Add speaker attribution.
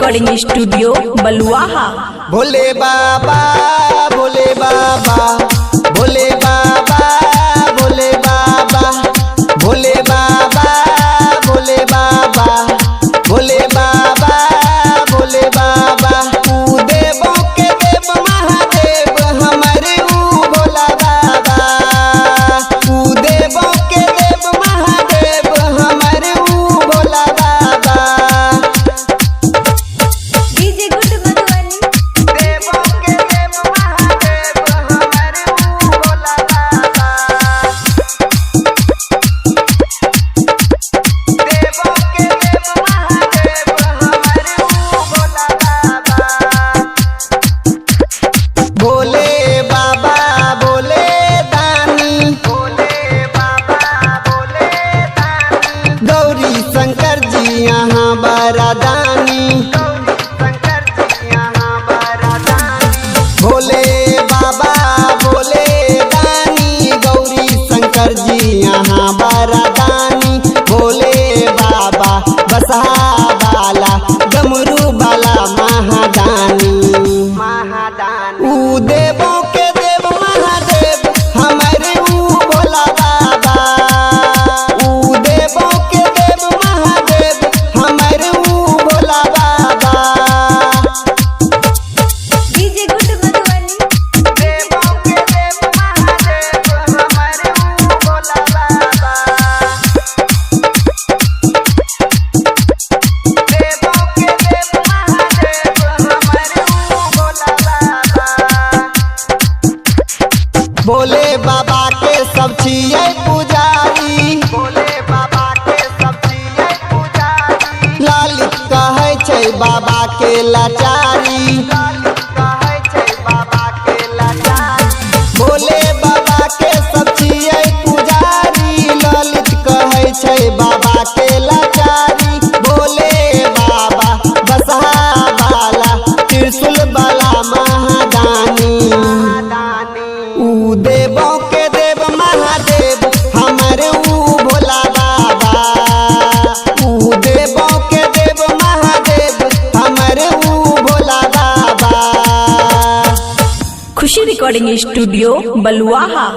Speaker 1: Recording studio बलुआहा।
Speaker 2: भोले बाबा भोले बाबा भोले बाबा भोले बाबा भोले बाबा भोले बाबा भोले बाबा भोले बाबा तू देवों के देव महादेव हमारे भोला बाबा तू देवों के देव महादेव हमारे भोला बाबा
Speaker 3: डीजे गुड मधुबनी
Speaker 2: देवों के देव महादेव हमारे भोला बाबा देवों के देव महादेव हमारे भोला बाबा भोले बाबा भोले दानी भोले बाबा भोले दानी गौरी शंकर जी यहाँ बरादानी भोले बाबा भोले दानी गौरी शंकर जी यहाँ बरादानी भोले बाबा बसहा बाला डमरू बाला महादानी ऊ देवों के देव महादेव हमारे भोला बाबा ऊ देवों के देव महादेव हमारे भोला बाबा
Speaker 3: डीजे गुड मधुबनी
Speaker 2: देवों के देव महादेव हमारे भोला बाबा देवों के देव महादेव हमारे भोला बाबा भोले बाबा के सब छियै पुजारी भोले बाबा के सब छियै पुजारी लालित कहै छै बाबा के लाचारी भोले बाबा के सब छियै पुजारी ललित कहै छै बाबा के लाचारी भोले बाबा बसहा बाला त्रिशूल बाला महादानी ऊ देवों के देव महादेव हमारे भोला बाबा ऊ देवों के देव महादेव हमारे भोला बाबा।
Speaker 1: खुशी रिकॉर्डिंग स्टूडियो बलुआहा।